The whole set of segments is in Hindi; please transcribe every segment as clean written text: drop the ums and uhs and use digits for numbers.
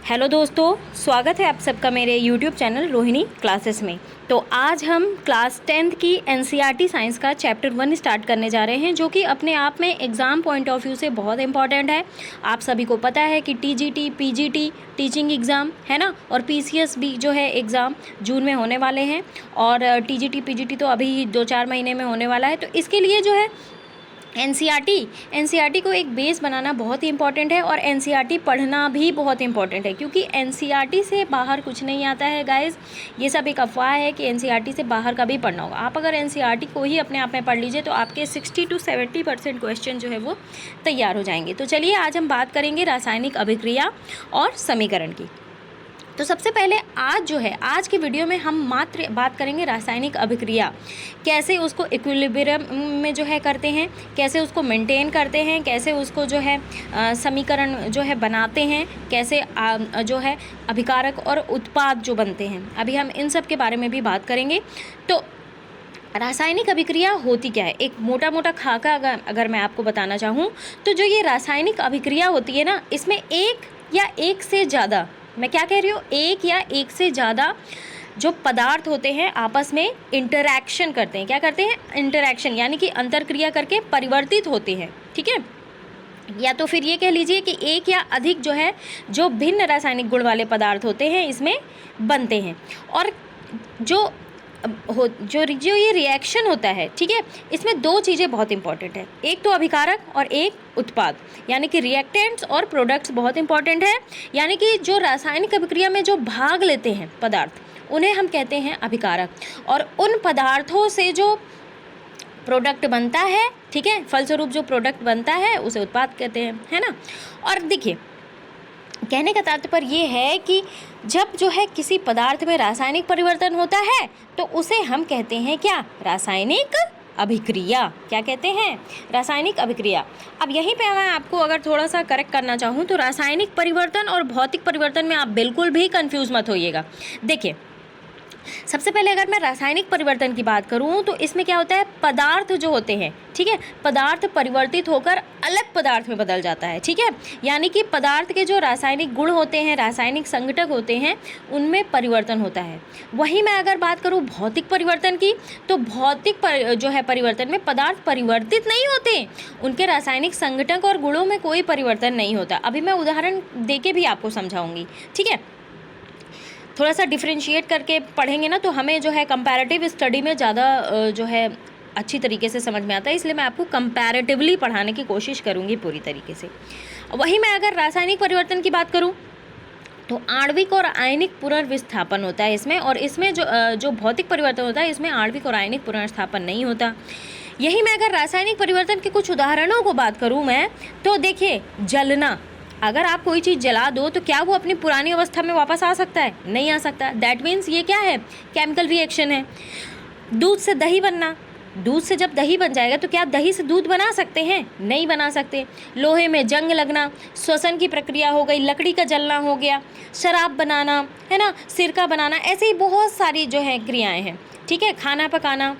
हेलो दोस्तों, स्वागत है आप सबका मेरे YouTube चैनल रोहिणी क्लासेस में। तो आज हम क्लास 10th की NCERT साइंस का चैप्टर 1 स्टार्ट करने जा रहे हैं, जो कि अपने आप में एग्ज़ाम पॉइंट ऑफ व्यू से बहुत इंपॉर्टेंट है। आप सभी को पता है कि TGT, PGT टीचिंग एग्ज़ाम है ना, और PCS भी जो है एग्ज़ाम जून में होने वाले हैं, और TGT, PGT तो अभी 2-4 महीने में होने वाला है। तो इसके लिए जो है एनसीईआरटी को एक बेस बनाना बहुत ही इंपॉर्टेंट है, और एनसीईआरटी पढ़ना भी बहुत इंपॉर्टेंट है, क्योंकि एनसीईआरटी से बाहर कुछ नहीं आता है गाइस। ये सब एक अफवाह है कि एनसीईआरटी से बाहर का भी पढ़ना होगा। आप अगर एनसीईआरटी को ही अपने आप में पढ़ लीजिए तो आपके 60 to 70% क्वेश्चन जो है वो तैयार हो जाएंगे। तो चलिए आज हम बात करेंगे रासायनिक अभिक्रिया और समीकरण की। तो सबसे पहले आज की वीडियो में हम मात्र बात करेंगे रासायनिक अभिक्रिया, कैसे उसको इक्विलिब्रियम में जो है करते हैं, कैसे उसको मेंटेन करते हैं, कैसे उसको जो है समीकरण जो है बनाते हैं, कैसे जो है अभिकारक और उत्पाद जो बनते हैं। अभी हम इन सब के बारे में भी बात करेंगे। तो रासायनिक अभिक्रिया होती क्या है, एक मोटा खाका अगर मैं आपको बताना चाहूँ तो जो ये रासायनिक अभिक्रिया होती है ना, इसमें एक या एक से ज़्यादा, मैं क्या कह रही हूँ, एक या एक से ज़्यादा जो पदार्थ होते हैं आपस में इंटरैक्शन करते हैं। क्या करते हैं? इंटरैक्शन, यानी कि अंतरक्रिया करके परिवर्तित होते हैं। ठीक है, या तो फिर ये कह लीजिए कि एक या अधिक जो है जो भिन्न रासायनिक गुण वाले पदार्थ होते हैं इसमें बनते हैं। और जो ये रिएक्शन होता है, ठीक है, इसमें दो चीज़ें बहुत इंपॉर्टेंट है, एक तो अभिकारक और एक उत्पाद, यानी कि रिएक्टेंट्स और प्रोडक्ट्स बहुत इंपॉर्टेंट है। यानी कि जो रासायनिक अभिक्रिया में जो भाग लेते हैं पदार्थ, उन्हें हम कहते हैं अभिकारक, और उन पदार्थों से जो प्रोडक्ट बनता है, ठीक है, फलस्वरूप जो प्रोडक्ट बनता है उसे उत्पाद कहते हैं, है ना। और देखिए, कहने का तात्पर्य ये है कि जब जो है किसी पदार्थ में रासायनिक परिवर्तन होता है तो उसे हम कहते हैं क्या? रासायनिक अभिक्रिया। क्या कहते हैं? रासायनिक अभिक्रिया। अब यहीं पे मैं आपको अगर थोड़ा सा करेक्ट करना चाहूँ तो रासायनिक परिवर्तन और भौतिक परिवर्तन में आप बिल्कुल भी कंफ्यूज मत होइएगा। देखिए, सबसे पहले अगर मैं रासायनिक परिवर्तन की बात करूं तो इसमें क्या होता है, पदार्थ जो होते हैं, ठीक है, पदार्थ परिवर्तित होकर अलग पदार्थ में बदल जाता है। ठीक है, यानी कि पदार्थ के जो रासायनिक गुण होते हैं, रासायनिक संघटक होते हैं, उनमें परिवर्तन होता है। वहीं मैं अगर बात करूं भौतिक परिवर्तन की, तो भौतिक जो है परिवर्तन में पदार्थ परिवर्तित नहीं होते, उनके रासायनिक संघटक और गुणों में कोई परिवर्तन नहीं होता। अभी मैं उदाहरण देके भी आपको समझाऊंगी। ठीक है, थोड़ा सा डिफ्रेंशिएट करके पढ़ेंगे ना तो हमें जो है कंपैरेटिव स्टडी में ज़्यादा जो है अच्छी तरीके से समझ में आता है, इसलिए मैं आपको कंपैरेटिवली पढ़ाने की कोशिश करूँगी पूरी तरीके से। वहीं मैं अगर रासायनिक परिवर्तन की बात करूँ तो आणविक और आयनिक पुनर्विस्थापन होता है इसमें, और इसमें जो भौतिक परिवर्तन होता है इसमें आणविक और आयनिक पुनर्स्थापन नहीं होता। यही मैं अगर रासायनिक परिवर्तन के कुछ उदाहरणों को बात करूँ मैं, तो देखिए, जलना, अगर आप कोई चीज़ जला दो तो क्या वो अपनी पुरानी अवस्था में वापस आ सकता है? नहीं आ सकता। दैट मीन्स ये क्या है? केमिकल रिएक्शन है। दूध से दही बनना, दूध से जब दही बन जाएगा तो क्या दही से दूध बना सकते हैं? नहीं बना सकते। लोहे में जंग लगना, श्वसन की प्रक्रिया हो गई, लकड़ी का जलना हो गया, शराब बनाना, है ना, सिरका बनाना, ऐसे ही बहुत सारी जो है क्रियाएँ हैं। ठीक है, खाना पकाना,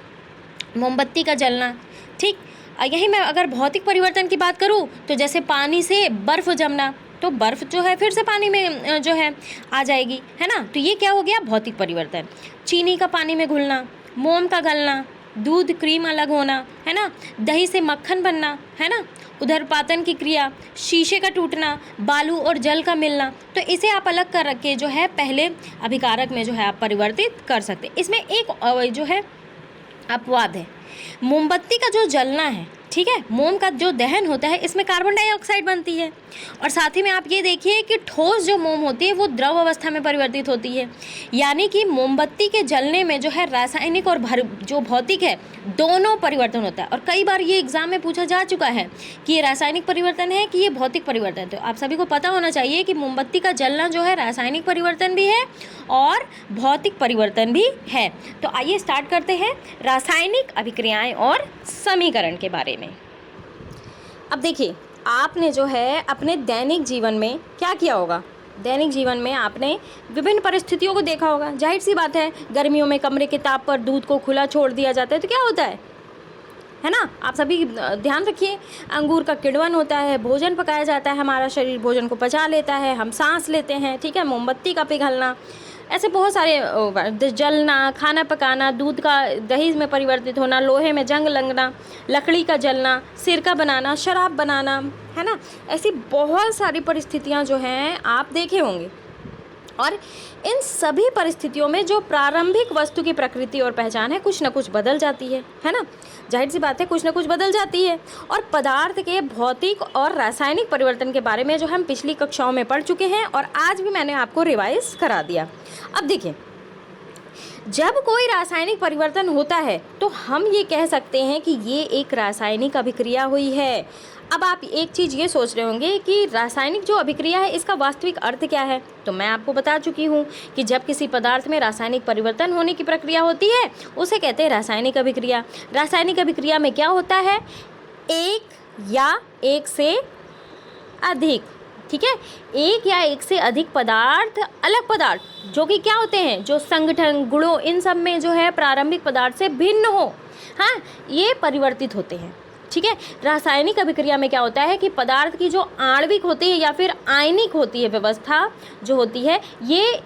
मोमबत्ती का जलना। ठीक, यही मैं अगर भौतिक परिवर्तन की बात करूँ तो जैसे पानी से बर्फ़ जमना, तो बर्फ़ जो है फिर से पानी में जो है आ जाएगी, है ना। तो ये क्या हो गया? भौतिक परिवर्तन। चीनी का पानी में घुलना, मोम का गलना, दूध क्रीम अलग होना, है ना, दही से मक्खन बनना, है ना, उदरपातन की क्रिया, शीशे का टूटना, बालू और जल का मिलना। तो इसे आप अलग कर रख के जो है पहले अभिकारक में जो है आप परिवर्तित कर सकते। इसमें एक जो है अपवाद है, मोमबत्ती का जो जलना है, ठीक है, मोम का जो दहन होता है, इसमें कार्बन डाइऑक्साइड बनती है, और साथ ही में आप ये देखिए कि ठोस जो मोम होती है वो द्रव अवस्था में परिवर्तित होती है। यानी कि मोमबत्ती के जलने में जो है रासायनिक और जो भौतिक है दोनों परिवर्तन होता है। और कई बार ये एग्जाम में पूछा जा चुका है कि ये रासायनिक परिवर्तन है कि ये भौतिक परिवर्तन। तो आप सभी को पता होना चाहिए कि मोमबत्ती का जलना जो है रासायनिक परिवर्तन भी है और भौतिक परिवर्तन भी है। तो आइए स्टार्ट करते हैं रासायनिक अभिक्रियाएं और समीकरण के बारे में। अब देखिए, आपने जो है अपने दैनिक जीवन में क्या किया होगा? दैनिक जीवन में आपने विभिन्न परिस्थितियों को देखा होगा। जाहिर सी बात है, गर्मियों में कमरे के ताप पर दूध को खुला छोड़ दिया जाता है तो क्या होता है? है ना। आप सभी ध्यान रखिए, अंगूर का किण्वन होता है, भोजन पकाया जाता है, हमारा शरीर भोजन को पचा लेता है, हम सांस लेते हैं, ठीक है। मोमबत्ती का पिघलना, ऐसे बहुत सारे, जलना, खाना पकाना, दूध का दही में परिवर्तित होना, लोहे में जंग लगना, लकड़ी का जलना, सिरका बनाना, शराब बनाना, है ना। ऐसी बहुत सारी परिस्थितियाँ जो हैं आप देखे होंगे। और इन सभी परिस्थितियों में जो प्रारंभिक वस्तु की प्रकृति और पहचान है, कुछ न कुछ बदल जाती है ना। जाहिर सी बात है, कुछ न कुछ बदल जाती है। और पदार्थ के भौतिक और रासायनिक परिवर्तन के बारे में जो हम पिछली कक्षाओं में पढ़ चुके हैं और आज भी मैंने आपको रिवाइज करा दिया। अब देखिए, जब कोई रासायनिक परिवर्तन होता है तो हम ये कह सकते हैं कि ये एक रासायनिक अभिक्रिया हुई है। अब आप एक चीज़ ये सोच रहे होंगे कि रासायनिक जो अभिक्रिया है इसका वास्तविक अर्थ क्या है। तो मैं आपको बता चुकी हूँ कि जब किसी पदार्थ में रासायनिक परिवर्तन होने की प्रक्रिया होती है उसे कहते हैं रासायनिक अभिक्रिया। रासायनिक अभिक्रिया में क्या होता है, एक या एक से अधिक, ठीक है, एक या एक से अधिक पदार्थ, अलग पदार्थ जो कि क्या होते हैं, जो संगठन, गुणों, इन सब में जो है प्रारंभिक पदार्थ से भिन्न हो, हाँ, ये परिवर्तित होते हैं, ठीक है। रासायनिक अभिक्रिया में क्या होता है कि पदार्थ की जो आणविक होती है या फिर आयनिक होती है व्यवस्था जो होती है, ये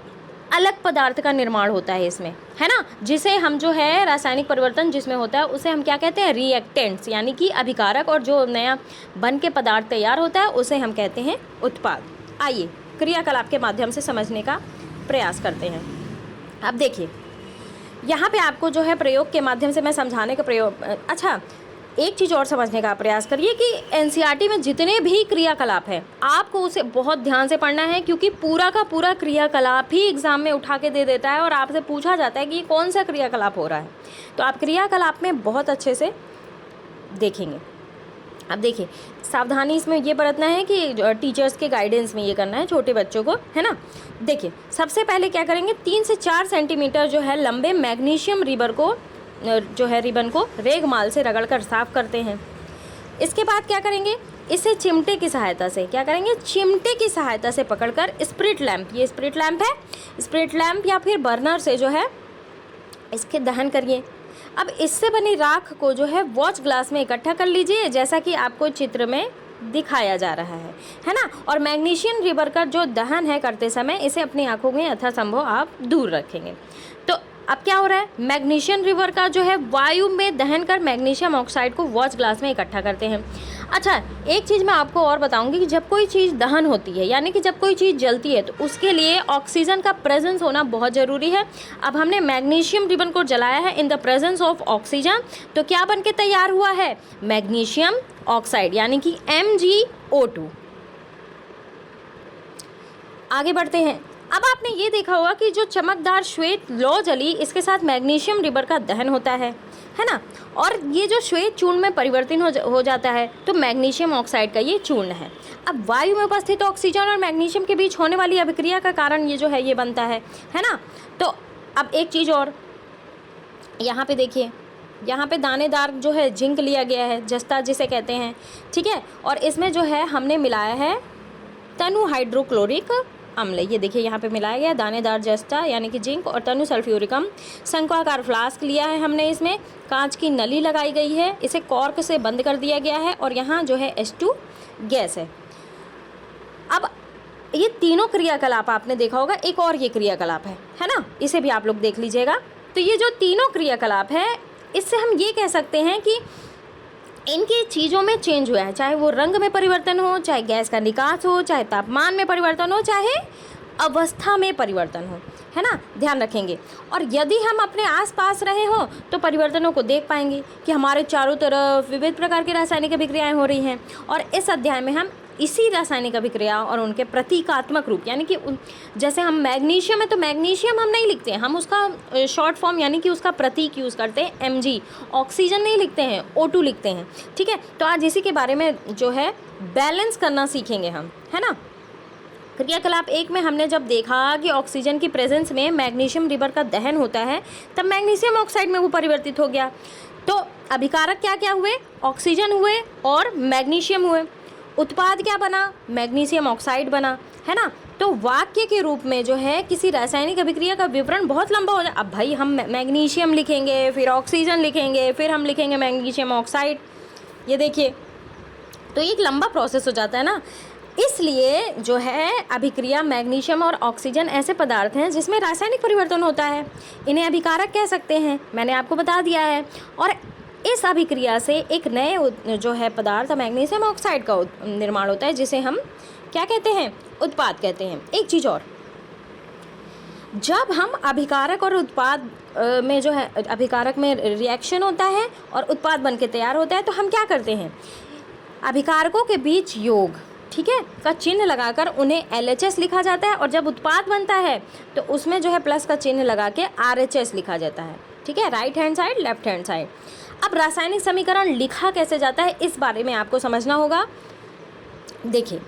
अलग पदार्थ का निर्माण होता है इसमें, है ना, जिसे हम जो है रासायनिक परिवर्तन जिसमें होता है उसे हम क्या कहते हैं, रिएक्टेंट्स, यानी कि अभिकारक। और जो नया बन के पदार्थ तैयार होता है उसे हम कहते हैं उत्पाद। आइए क्रियाकलाप के माध्यम से समझने का प्रयास करते हैं। अब देखिए, यहाँ पे आपको जो है प्रयोग के माध्यम से मैं समझाने का प्रयोग, अच्छा एक चीज़ और समझने का प्रयास करिए कि एनसीईआरटी में जितने भी क्रियाकलाप हैं आपको उसे बहुत ध्यान से पढ़ना है, क्योंकि पूरा का पूरा क्रियाकलाप ही एग्जाम में उठा के दे देता है और आपसे पूछा जाता है कि कौन सा क्रियाकलाप हो रहा है। तो आप क्रियाकलाप में बहुत अच्छे से देखेंगे। अब देखिए, सावधानी इसमें ये बरतना है कि टीचर्स के गाइडेंस में ये करना है छोटे बच्चों को, है ना। देखिए, सबसे पहले क्या करेंगे, 3 से 4 सेंटीमीटर जो है लंबे मैग्नीशियम रिबन को रेगमाल से रगड़कर साफ करते हैं। इसके बाद क्या करेंगे, इसे चिमटे की सहायता से क्या करेंगे, चिमटे की सहायता से पकड़कर स्प्रिट लैंप, ये स्प्रिट लैंप है, स्प्रिट लैंप या फिर बर्नर से जो है इसके दहन करिए। अब इससे बनी राख को जो है वॉच ग्लास में इकट्ठा कर लीजिए, जैसा कि आपको चित्र में दिखाया जा रहा है ना। और मैग्नीशियम रिबर का जो दहन है करते समय इसे अपनी आंखों में यथासंभव आप दूर रखेंगे। तो अब क्या हो रहा है, मैग्नीशियम रिवर का जो है वायु में दहन कर मैग्नीशियम ऑक्साइड को वॉच ग्लास में इकट्ठा करते हैं। अच्छा, एक चीज़ मैं आपको और बताऊंगी कि जब कोई चीज़ दहन होती है, यानी कि जब कोई चीज़ जलती है, तो उसके लिए ऑक्सीजन का प्रेजेंस होना बहुत ज़रूरी है। अब हमने मैग्नीशियम रिबन को जलाया है in the presence of oxygen, तो क्या बन के तैयार हुआ है, मैग्नीशियम ऑक्साइड, यानी कि MgO2। आगे बढ़ते हैं। अब आपने ये देखा होगा कि जो चमकदार श्वेत लौ जली, इसके साथ मैग्नीशियम रिबर का दहन होता है ना, और ये जो श्वेत चूर्ण में परिवर्तित हो जाता है, तो मैग्नीशियम ऑक्साइड का ये चूर्ण है। अब वायु में उपस्थित ऑक्सीजन और मैग्नीशियम के बीच होने वाली अभिक्रिया का कारण ये जो है ये बनता है ना। तो अब एक चीज़ और, यहाँ पे देखिए, यहाँ पे दानेदार जो है जिंक लिया गया है, जस्ता जिसे कहते हैं, ठीक है, और इसमें जो है हमने मिलाया है तनु हाइड्रोक्लोरिक अम्ल। ये देखिए यहाँ पे मिलाया गया दानेदार जस्ता यानी कि जिंक और तनु सल्फ्यूरिकम। शंक्वाकार फ्लास्क लिया है हमने, इसमें कांच की नली लगाई गई है, इसे कॉर्क से बंद कर दिया गया है और यहाँ जो है H2 गैस है। अब ये तीनों क्रियाकलाप आपने देखा होगा, एक और ये क्रियाकलाप है ना, इसे भी आप लोग देख लीजिएगा। तो ये जो तीनों क्रियाकलाप है, इससे हम ये कह सकते हैं कि इनकी चीज़ों में चेंज हुआ है, चाहे वो रंग में परिवर्तन हो, चाहे गैस का निकास हो, चाहे तापमान में परिवर्तन हो, चाहे अवस्था में परिवर्तन हो, है ना, ध्यान रखेंगे। और यदि हम अपने आसपास रहे हो तो परिवर्तनों को देख पाएंगे कि हमारे चारों तरफ विविध प्रकार की रासायनिक अभिक्रियाएं हो रही हैं। और इस अध्याय में हम इसी रासायनिक अभिक्रिया और उनके प्रतीकात्मक रूप, यानी कि जैसे हम मैग्नीशियम है तो मैग्नीशियम हम नहीं लिखते हैं, हम उसका शॉर्ट फॉर्म यानी कि उसका प्रतीक यूज़ करते हैं Mg। ऑक्सीजन नहीं लिखते हैं, O2 लिखते हैं, ठीक है। तो आज इसी के बारे में जो है बैलेंस करना सीखेंगे हम, है ना। क्रियाकलाप 1 में हमने जब देखा कि ऑक्सीजन की प्रेजेंस में मैग्नीशियम रिबर का दहन होता है, तब मैग्नीशियम ऑक्साइड में वो परिवर्तित हो गया। तो अभिकारक क्या क्या हुए, ऑक्सीजन हुए और मैग्नीशियम हुए। उत्पाद क्या बना, मैग्नीशियम ऑक्साइड बना, है ना। तो वाक्य के रूप में जो है किसी रासायनिक अभिक्रिया का विवरण बहुत लंबा हो जाए। अब भाई हम मैग्नीशियम लिखेंगे, फिर ऑक्सीजन लिखेंगे, फिर हम लिखेंगे मैग्नीशियम ऑक्साइड, ये देखिए तो एक लंबा प्रोसेस हो जाता है ना। इसलिए जो है अभिक्रिया मैग्नीशियम और ऑक्सीजन ऐसे पदार्थ हैं जिसमें रासायनिक परिवर्तन होता है, इन्हें अभिकारक कह सकते हैं, मैंने आपको बता दिया है। और इस अभिक्रिया से एक नए जो है पदार्थ मैग्नीशियम ऑक्साइड का निर्माण होता है, जिसे हम क्या कहते हैं, उत्पाद कहते हैं। एक चीज़ और, जब हम अभिकारक और उत्पाद में जो है अभिकारक में रिएक्शन होता है और उत्पाद बन के तैयार होता है, तो हम क्या करते हैं, अभिकारकों के बीच योग, ठीक है, का चिन्ह लगाकर उन्हें LHS लिखा जाता है, और जब उत्पाद बनता है तो उसमें जो है प्लस का चिन्ह लगा के RHS लिखा जाता है, ठीक है, right hand side left hand side. अब रासायनिक समीकरण लिखा कैसे जाता है इस बारे में आपको समझना होगा। देखिए,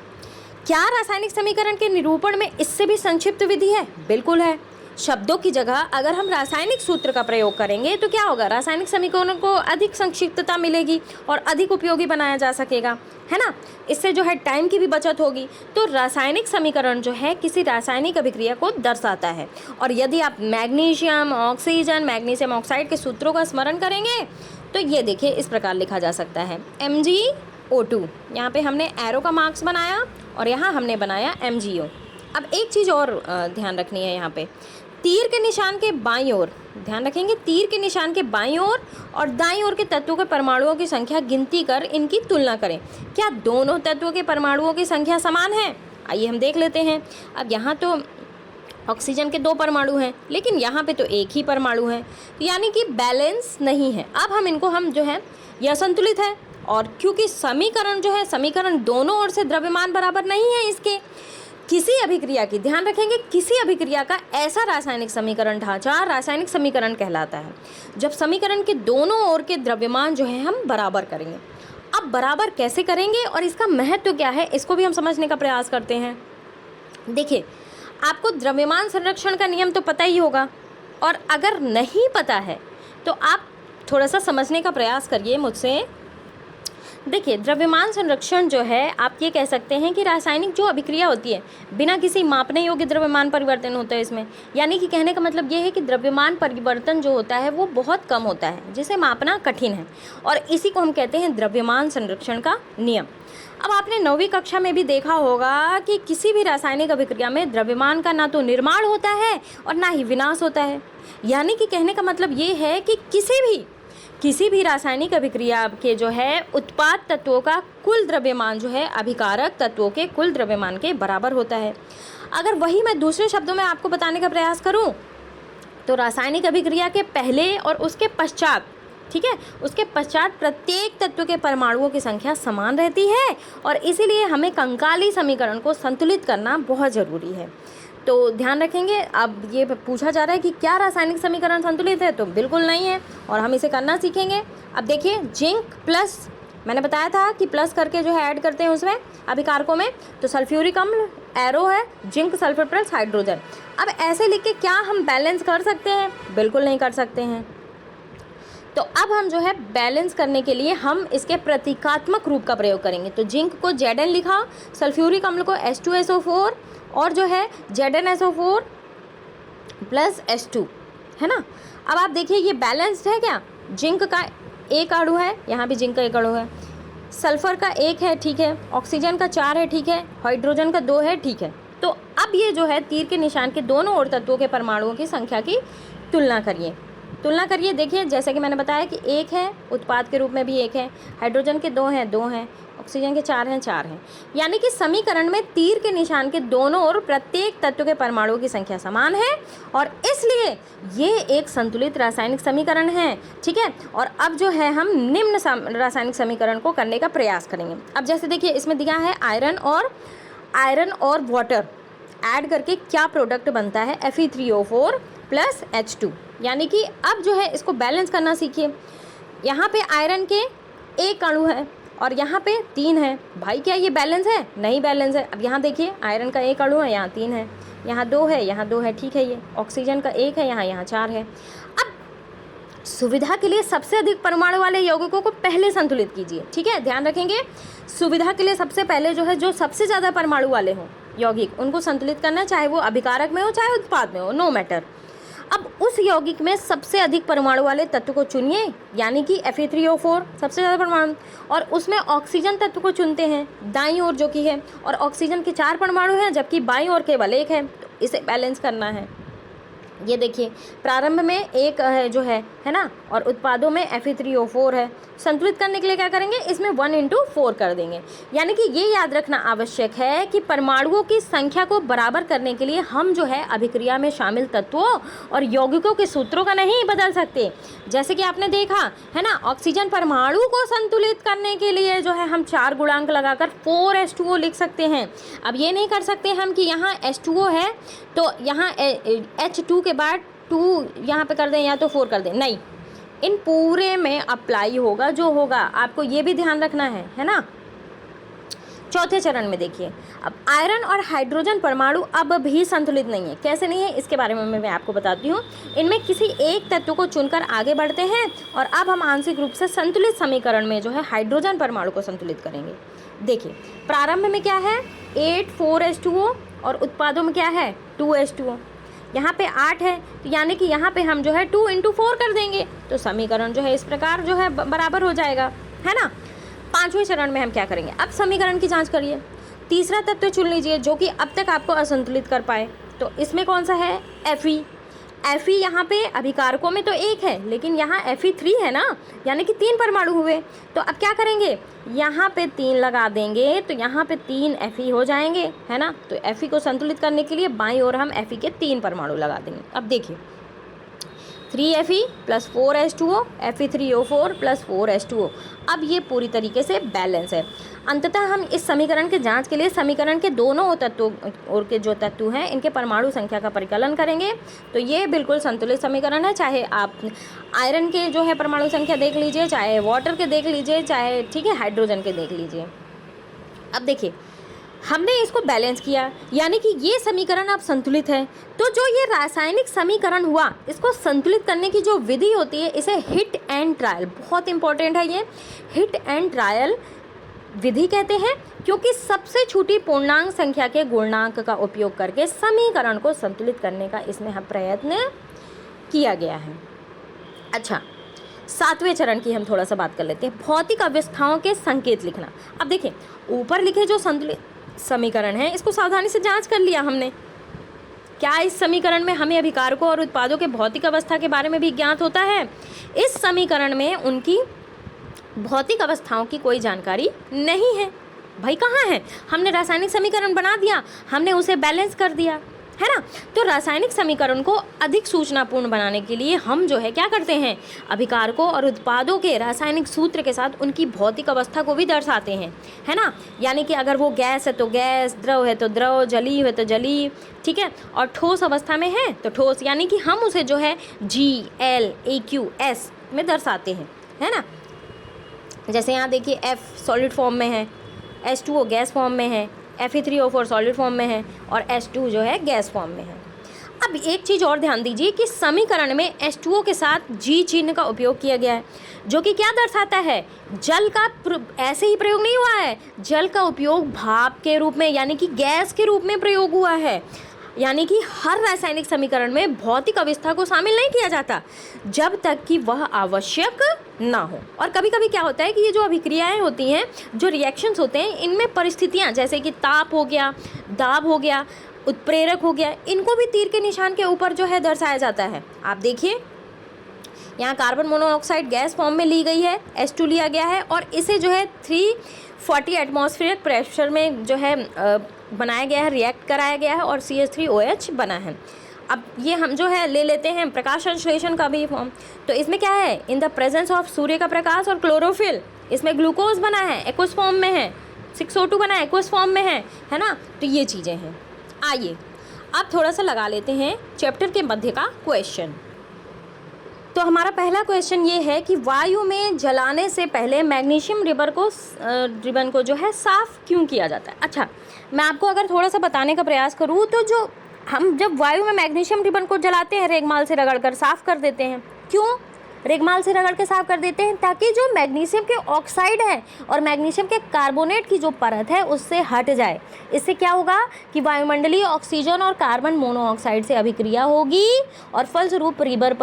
क्या रासायनिक समीकरण के निरूपण में इससे भी संक्षिप्त विधि है? बिल्कुल है। शब्दों की जगह अगर हम रासायनिक सूत्र का प्रयोग करेंगे तो क्या होगा, रासायनिक समीकरणों को अधिक संक्षिप्तता मिलेगी और अधिक उपयोगी बनाया जा सकेगा, है ना। इससे जो है टाइम की भी बचत होगी। तो रासायनिक समीकरण जो है किसी रासायनिक अभिक्रिया को दर्शाता है। और यदि आप मैग्नीशियम ऑक्सीजन मैग्नीशियम ऑक्साइड के सूत्रों का स्मरण करेंगे तो ये देखिए इस प्रकार लिखा जा सकता है, MgO2, यहाँ पे हमने एरो का मार्क्स बनाया और यहाँ हमने बनाया MgO। अब एक चीज़ और ध्यान रखनी है, यहाँ पे तीर के निशान के बाईं ओर ध्यान रखेंगे, तीर के निशान के बाईं ओर और दाईं ओर के तत्वों के परमाणुओं की संख्या गिनती कर इनकी तुलना करें। क्या दोनों तत्वों के परमाणुओं की संख्या समान है? आइए हम देख लेते हैं। अब यहाँ तो ऑक्सीजन के 2 परमाणु हैं, लेकिन यहाँ पे तो एक ही परमाणु है, यानी कि बैलेंस नहीं है। अब हम जो है यह संतुलित है, और क्योंकि समीकरण जो है समीकरण दोनों ओर से द्रव्यमान बराबर नहीं है इसके। किसी अभिक्रिया की, ध्यान रखेंगे, किसी अभिक्रिया का ऐसा रासायनिक समीकरण ढांचा रासायनिक समीकरण कहलाता है जब समीकरण के दोनों ओर के द्रव्यमान जो है हम बराबर करेंगे। अब बराबर कैसे करेंगे और इसका महत्व क्या है, इसको भी हम समझने का प्रयास करते हैं। देखिए, आपको द्रव्यमान संरक्षण का नियम तो पता ही होगा, और अगर नहीं पता है तो आप थोड़ा सा समझने का प्रयास करिए मुझसे। देखिए, द्रव्यमान संरक्षण जो है आप ये कह सकते हैं कि रासायनिक जो अभिक्रिया होती है बिना किसी मापने योग्य द्रव्यमान परिवर्तन होता है इसमें, यानी कि कहने का मतलब ये है कि द्रव्यमान परिवर्तन जो होता है वो बहुत कम होता है, जिसे मापना कठिन है, और इसी को हम कहते हैं द्रव्यमान संरक्षण का नियम। अब आपने 9वीं कक्षा में भी देखा होगा कि किसी भी रासायनिक अभिक्रिया में द्रव्यमान का ना तो निर्माण होता है और ना ही विनाश होता है, यानी कि कहने का मतलब ये है कि किसी भी रासायनिक अभिक्रिया के जो है उत्पाद तत्वों का कुल द्रव्यमान जो है अभिकारक तत्वों के कुल द्रव्यमान के बराबर होता है। अगर वही मैं दूसरे शब्दों में आपको बताने का प्रयास करूं तो रासायनिक अभिक्रिया के पहले और उसके पश्चात, ठीक है, उसके पश्चात प्रत्येक तत्व के परमाणुओं की संख्या समान रहती है, और इसीलिए हमें कंकाली समीकरण को संतुलित करना बहुत ज़रूरी है। तो ध्यान रखेंगे। अब ये पूछा जा रहा है कि क्या रासायनिक समीकरण संतुलित है, तो बिल्कुल नहीं है, और हम इसे करना सीखेंगे। अब देखिए, जिंक प्लस, मैंने बताया था कि प्लस करके जो है ऐड करते हैं उसमें अभिकारकों में, तो सल्फ्यूरिक अम्ल एरो है, जिंक सल्फर प्लस हाइड्रोजन। अब ऐसे लिख के क्या हम बैलेंस कर सकते हैं? बिल्कुल नहीं कर सकते हैं। तो अब हम जो है बैलेंस करने के लिए हम इसके प्रतीकात्मक रूप का प्रयोग करेंगे। तो जिंक को Zn लिखा, सल्फ्यूरिक अम्ल को H2SO4 और जो है ZnSO4 प्लस H2, है ना। अब आप देखिए ये बैलेंस्ड है क्या? जिंक का एक अणु है, यहाँ भी जिंक का एक अणु है, सल्फर का 1 है, ठीक है, ऑक्सीजन का 4 है, ठीक है, हाइड्रोजन का 2 है, ठीक है। तो अब ये जो है तीर के निशान के दोनों ओर तत्वों के परमाणुओं की संख्या की तुलना करिए। देखिए, जैसे कि मैंने बताया कि 1 है, उत्पाद के रूप में भी 1 है, हाइड्रोजन के 2 हैं, ऑक्सीजन के 4 हैं, यानी कि समीकरण में तीर के निशान के दोनों ओर प्रत्येक तत्व के परमाणुओं की संख्या समान है, और इसलिए ये एक संतुलित रासायनिक समीकरण है, ठीक है। और अब जो है हम निम्न रासायनिक समीकरण को करने का प्रयास करेंगे। अब जैसे देखिए इसमें दिया है आयरन और वाटर ऐड करके क्या प्रोडक्ट बनता है, Fe3O4 प्लस H2, यानी कि अब जो है इसको बैलेंस करना सीखिए। यहाँ पे आयरन के 1 अणु है और यहाँ पे 3 है, भाई क्या ये बैलेंस है? नहीं बैलेंस है। अब यहाँ देखिए आयरन का 1 अणु है, यहाँ 3 है, यहाँ 2 है, यहाँ 2 है, ठीक है। ये ऑक्सीजन का 1 है, यहाँ 4 है। अब सुविधा के लिए सबसे अधिक परमाणु वाले यौगिकों को पहले संतुलित कीजिए। ठीक है, ध्यान रखेंगे, सुविधा के लिए सबसे पहले जो है जो सबसे ज़्यादा परमाणु वाले हों यौगिक उनको संतुलित करना, चाहे वो अभिकारक में हो चाहे उत्पाद में हो, नो मैटर। अब उस यौगिक में सबसे अधिक परमाणु वाले तत्व को चुनिए, यानी कि Fe3O4 सबसे ज़्यादा परमाणु, और उसमें ऑक्सीजन तत्व को चुनते हैं दाईं ओर जो कि है, और ऑक्सीजन के 4 परमाणु हैं जबकि बाईं ओर केवल 1 है, तो इसे बैलेंस करना है। ये देखिए, प्रारंभ में एक है जो है ना, और उत्पादों में Fe3O4 है। संतुलित करने के लिए क्या करेंगे, इसमें 1/4 कर देंगे। यानी कि ये याद रखना आवश्यक है कि परमाणुओं की संख्या को बराबर करने के लिए हम जो है अभिक्रिया में शामिल तत्वों और यौगिकों के सूत्रों का नहीं बदल सकते। जैसे कि आपने देखा है ना, ऑक्सीजन परमाणु को संतुलित करने के लिए जो है हम 4 गुणांक लगाकर 4H2O लिख सकते हैं। अब ये नहीं कर सकते हम कि यहाँ H2O है तो यहाँ H2 के बाद 2 यहाँ पे कर दें या तो 4 कर दें, नहीं, इन पूरे में अप्लाई होगा जो होगा, आपको ये भी ध्यान रखना है ना। चौथे चरण में देखिए, अब आयरन और हाइड्रोजन परमाणु अब भी संतुलित नहीं है। कैसे नहीं है, इसके बारे में मैं आपको बताती हूँ। इनमें किसी एक तत्व को चुनकर आगे बढ़ते हैं और अब हम आंशिक रूप से संतुलित समीकरण में जो है हाइड्रोजन परमाणु को संतुलित करेंगे। देखिए, प्रारंभ में क्या है 8,4H2O और उत्पादों में क्या है 2H2O। यहाँ पे 8 है, तो यानी कि यहाँ पे हम जो है 2 × 4 कर देंगे, तो समीकरण जो है इस प्रकार जो है बराबर हो जाएगा, है ना। पांचवें चरण में हम क्या करेंगे, अब समीकरण की जांच करिए। तीसरा तत्व चुन लीजिए जो कि अब तक आपको असंतुलित कर पाए, तो इसमें कौन सा है Fe। Fe यहाँ पे अभिकारकों में तो 1 है, लेकिन यहाँ Fe3 है ना, यानी कि 3 परमाणु हुए। तो अब क्या करेंगे, यहाँ पे 3 लगा देंगे, तो यहाँ पे 3 Fe हो जाएंगे, है ना। तो Fe को संतुलित करने के लिए बाईं ओर हम Fe के 3 परमाणु लगा देंगे। अब देखिए 3Fe + 4H2O, Fe3O4 + 4H2O। अब ये पूरी तरीके से बैलेंस है। अंततः हम इस समीकरण के जांच के लिए समीकरण के दोनों तत्वों और के जो तत्व हैं इनके परमाणु संख्या का परिकलन करेंगे, तो ये बिल्कुल संतुलित समीकरण है। चाहे आप आयरन के जो है परमाणु संख्या देख लीजिए, चाहे वाटर के देख लीजिए, चाहे ठीक है हाइड्रोजन के देख लीजिए। अब देखिए, हमने इसको बैलेंस किया, यानी कि ये समीकरण अब संतुलित है। तो जो ये रासायनिक समीकरण हुआ, इसको संतुलित करने की जो विधि होती है इसे हिट एंड ट्रायल, बहुत इंपॉर्टेंट है ये, हिट एंड ट्रायल विधि कहते हैं, क्योंकि सबसे छोटी पूर्णांक संख्या के गुणांक का उपयोग करके समीकरण को संतुलित करने का इसमें प्रयत्न किया गया है। अच्छा, 7वें चरण की हम थोड़ा सा बात कर लेते हैं, भौतिक अवस्थाओं के संकेत लिखना। अब देखिए, ऊपर लिखे जो संतुलित समीकरण है इसको सावधानी से जांच कर लिया हमने। क्या इस समीकरण में हमें अभिकारकों और उत्पादों के भौतिक अवस्था के बारे में भी ज्ञात होता है? इस समीकरण में उनकी भौतिक अवस्थाओं की कोई जानकारी नहीं है। भाई कहाँ है, हमने रासायनिक समीकरण बना दिया, हमने उसे बैलेंस कर दिया, है ना। तो रासायनिक समीकरण को अधिक सूचनापूर्ण बनाने के लिए हम जो है क्या करते हैं, अभिकारकों और उत्पादों के रासायनिक सूत्र के साथ उनकी भौतिक अवस्था को भी दर्शाते हैं, है ना। यानी कि अगर वो गैस है तो गैस, द्रव है तो द्रव, जलीय है तो जलीय, ठीक है, और ठोस अवस्था में है तो ठोस, यानी कि हम उसे जो है GLAQS में दर्शाते हैं, है ना। जैसे यहाँ देखिए F सॉलिड फॉर्म में है, H2O गैस फॉर्म में है, Fe3O4 सॉलिड फॉर्म में है और H2 जो है गैस फॉर्म में है। अब एक चीज़ और ध्यान दीजिए कि समीकरण में H2O के साथ G चिन्ह का उपयोग किया गया है, जो कि क्या दर्शाता है, जल का ऐसे ही प्रयोग नहीं हुआ है, जल का उपयोग भाप के रूप में यानी कि गैस के रूप में प्रयोग हुआ है। यानी कि हर रासायनिक समीकरण में भौतिक अवस्था को शामिल नहीं किया जाता जब तक कि वह आवश्यक ना हो। और कभी कभी क्या होता है कि ये जो अभिक्रियाएं होती हैं, जो रिएक्शंस होते हैं, इनमें परिस्थितियां जैसे कि ताप हो गया, दाब हो गया, उत्प्रेरक हो गया, इनको भी तीर के निशान के ऊपर जो है दर्शाया जाता है। आप देखिए, यहाँ कार्बन मोनोऑक्साइड गैस फॉर्म में ली गई है, H2 लिया गया है और इसे जो है 340 एटमॉस्फेरिक प्रेशर में जो है बनाया गया है, रिएक्ट कराया गया है और CH3OH बना है। अब ये हम जो है ले लेते हैं प्रकाश संश्लेषण का भी फॉर्म, तो इसमें क्या है, इन द प्रेजेंस ऑफ सूर्य का प्रकाश और क्लोरोफिल, इसमें ग्लूकोज बना है, एक्वस फॉर्म में है, 6O2 बना है, एक्वस फॉर्म में है ना। तो ये चीज़ें हैं। आइए अब थोड़ा सा लगा लेते हैं चैप्टर के मध्य का क्वेश्चन। तो हमारा पहला क्वेश्चन ये है कि वायु में जलाने से पहले मैग्नीशियम रिबन को जो है साफ़ क्यों किया जाता है। अच्छा, मैं आपको अगर थोड़ा सा बताने का प्रयास करूँ तो जो हम जब वायु में मैग्नीशियम रिबन को जलाते हैं, रेगमाल से रगड़कर साफ़ कर देते हैं, क्यों? रेगमाल से रगड़ के साफ कर देते हैं ताकि जो मैग्नीशियम के ऑक्साइड है और मैग्नीशियम के कार्बोनेट की जो परत है उससे हट जाए। इससे क्या होगा कि वायुमंडलीय ऑक्सीजन और कार्बन मोनोऑक्साइड से अभिक्रिया होगी और फलस्वरूप रिबन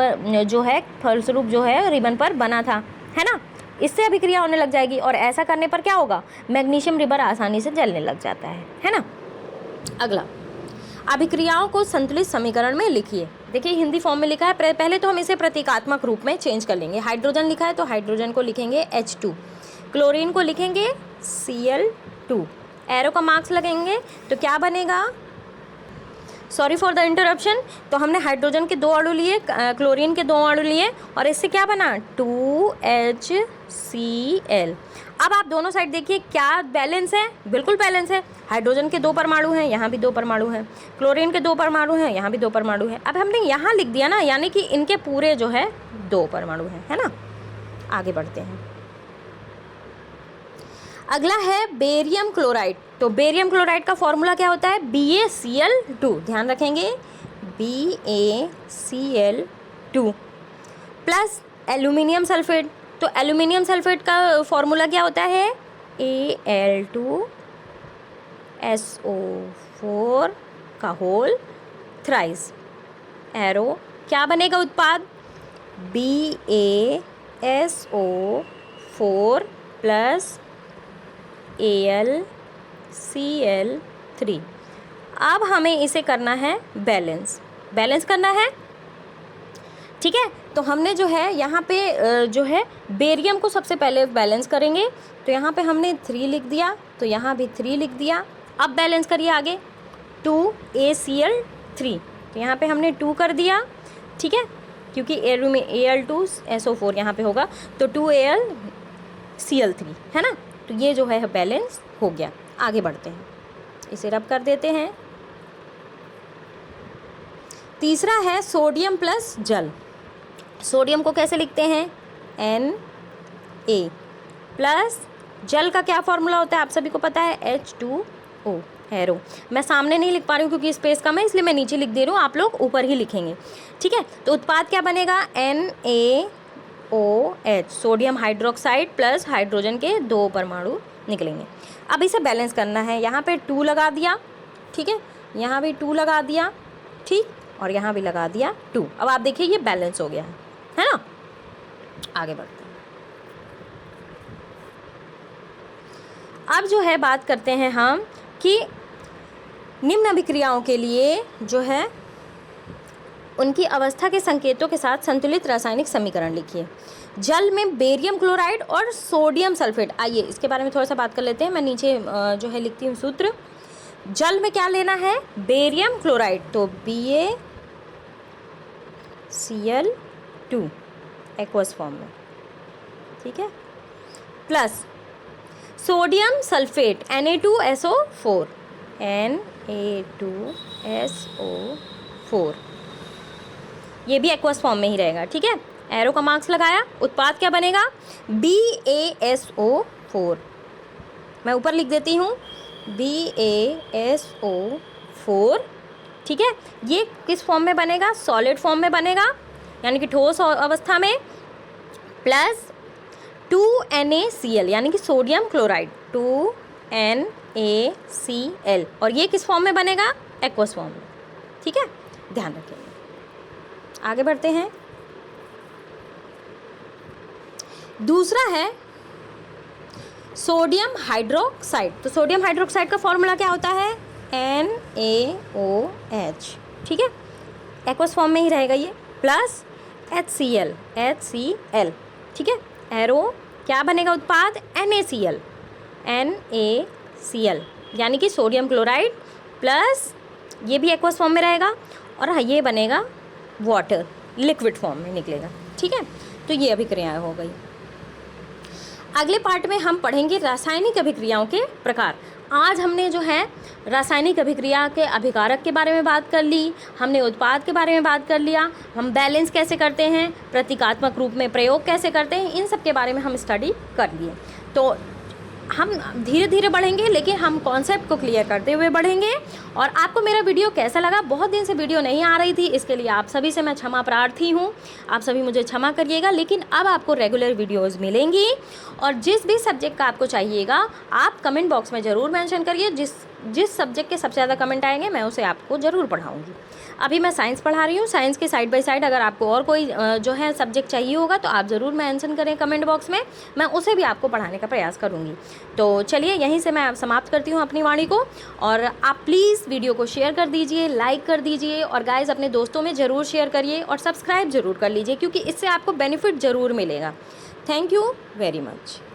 पर बना था, है ना, इससे अभिक्रिया होने लग जाएगी और ऐसा करने पर क्या होगा, मैग्नीशियम रिबर आसानी से जलने लग जाता है ना। अगला, अभिक्रियाओं को संतुलित समीकरण में लिखिए। देखिए हिंदी फॉर्म में लिखा है, पहले तो हम इसे प्रतीकात्मक रूप में चेंज कर लेंगे। हाइड्रोजन लिखा है तो हाइड्रोजन को लिखेंगे H2, क्लोरीन को लिखेंगे Cl2, एरो का मार्क्स लगेंगे तो क्या बनेगा, सॉरी फॉर द इंटरप्शन, तो हमने हाइड्रोजन के 2 अणु लिए, क्लोरीन के 2 अणु लिए और इससे क्या बना 2HCl। अब आप दोनों साइड देखिए क्या बैलेंस है, बिल्कुल बैलेंस है। हाइड्रोजन के 2 परमाणु हैं, यहाँ भी 2 परमाणु हैं, क्लोरीन के 2 परमाणु हैं, यहाँ भी 2 परमाणु हैं। अब हमने यहाँ लिख दिया ना, यानी कि इनके पूरे जो है 2 परमाणु हैं, है ना। आगे बढ़ते हैं। अगला है बेरियम क्लोराइड। तो बेरियम क्लोराइड का फॉर्मूला क्या होता है, BaCl2, ध्यान रखेंगे BaCl2 प्लस एल्यूमिनियम सल्फेट। तो एल्यूमिनियम सल्फेट का फॉर्मूला क्या होता है, Al2SO4 का होल थ्राइस, एरो क्या बनेगा उत्पाद, BaSO4 प्लस AlCl3। अब हमें इसे करना है बैलेंस करना है, ठीक है। तो हमने जो है यहाँ पे जो है बेरियम को सबसे पहले बैलेंस करेंगे, तो यहाँ पे हमने 3 लिख दिया, तो यहाँ भी 3 लिख दिया। अब बैलेंस करिए आगे, 2ACl3, तो यहाँ पे हमने 2 कर दिया, ठीक है, क्योंकि एरो में Al2SO4 यहाँ पे होगा तो 2AlCl3, है ना। तो ये जो है बैलेंस हो गया। आगे बढ़ते हैं, इसे रब कर देते हैं। तीसरा है सोडियम प्लस जल। सोडियम को कैसे लिखते हैं, Na प्लस जल का क्या फॉर्मूला होता है आप सभी को पता है, H2O, एरो। मैं सामने नहीं लिख पा रही हूँ क्योंकि स्पेस कम है, इसलिए मैं नीचे लिख दे रही हूँ, आप लोग ऊपर ही लिखेंगे, ठीक है। तो उत्पाद क्या बनेगा, NaOH, sodium hydroxide plus hydrogen के 2 परमाणु निकलेंगे। अब इसे बैलेंस करना है, यहाँ पे 2 लगा दिया, ठीक है, यहाँ भी 2 लगा दिया, ठीक, और यहाँ भी लगा दिया 2। अब आप देखिए ये बैलेंस हो गया है ना। आगे बढ़ते हैं। अब जो है बात करते हैं हम कि निम्न अभिक्रियाओं के लिए जो है उनकी अवस्था के संकेतों के साथ संतुलित रासायनिक समीकरण लिखिए। जल में बेरियम क्लोराइड और सोडियम सल्फेट, आइए इसके बारे में थोड़ा सा बात कर लेते हैं। मैं नीचे जो है लिखती हूँ सूत्र। जल में क्या लेना है, बेरियम क्लोराइड, तो BaCl2 एक्वस फॉर्म में, ठीक है, plus sodium sulphate Na2SO4, Na2SO4, ये भी एक्वस फॉर्म में ही रहेगा, ठीक है। एरो का मार्क्स लगाया, उत्पाद क्या बनेगा, BaSO4। मैं ऊपर लिख देती हूँ BaSO4, ठीक है। ये किस फॉर्म में बनेगा, सॉलिड फॉर्म में बनेगा, यानी कि ठोस अवस्था में, प्लस 2NaCl यानी कि सोडियम क्लोराइड, 2NaCl, और ये किस फॉर्म में बनेगा, एक्वस फॉर्म में, ठीक है, ध्यान रखेंगे। आगे बढ़ते हैं। दूसरा है सोडियम हाइड्रोक्साइड। तो सोडियम हाइड्रोक्साइड का फॉर्मूला क्या होता है, NaOH, ठीक है, एक्वस फॉर्म में ही रहेगा ये, प्लस HCl, ठीक है, एरो क्या बनेगा उत्पाद, NaCl, यानी कि सोडियम क्लोराइड प्लस ये भी एक्वस फॉर्म में रहेगा और ये बनेगा वाटर, लिक्विड फॉर्म में निकलेगा, ठीक है। तो ये अभिक्रियाएं हो गई। अगले पार्ट में हम पढ़ेंगे रासायनिक अभिक्रियाओं के प्रकार। आज हमने जो है रासायनिक अभिक्रिया के अभिकारक के बारे में बात कर ली, हमने उत्पाद के बारे में बात कर लिया, हम बैलेंस कैसे करते हैं, प्रतीकात्मक रूप में प्रयोग कैसे करते हैं, इन सब के बारे में हम स्टडी कर लिए। तो हम धीरे धीरे बढ़ेंगे, लेकिन हम कॉन्सेप्ट को क्लियर करते हुए बढ़ेंगे। और आपको मेरा वीडियो कैसा लगा? बहुत दिन से वीडियो नहीं आ रही थी, इसके लिए आप सभी से मैं क्षमा प्रार्थी हूँ, आप सभी मुझे क्षमा करिएगा। लेकिन अब आपको रेगुलर वीडियोज़ मिलेंगी, और जिस भी सब्जेक्ट का आपको चाहिएगा आप कमेंट बॉक्स में ज़रूर मेंशन करिए। जिस सब्जेक्ट के सबसे ज़्यादा कमेंट आएंगे मैं उसे आपको ज़रूर पढ़ाऊँगी। अभी मैं साइंस पढ़ा रही हूँ, साइंस के साइड बाय साइड अगर आपको और कोई जो है सब्जेक्ट चाहिए होगा तो आप ज़रूर मेंशन करें कमेंट बॉक्स में, मैं उसे भी आपको पढ़ाने का प्रयास करूँगी। तो चलिए यहीं से मैं समाप्त करती हूँ अपनी वाणी को, और आप प्लीज़ वीडियो को शेयर कर दीजिए, लाइक कर दीजिए, और गाइज़ अपने दोस्तों में ज़रूर शेयर करिए, और सब्सक्राइब ज़रूर कर लीजिए, क्योंकि इससे आपको बेनिफिट ज़रूर मिलेगा। Thank you very much.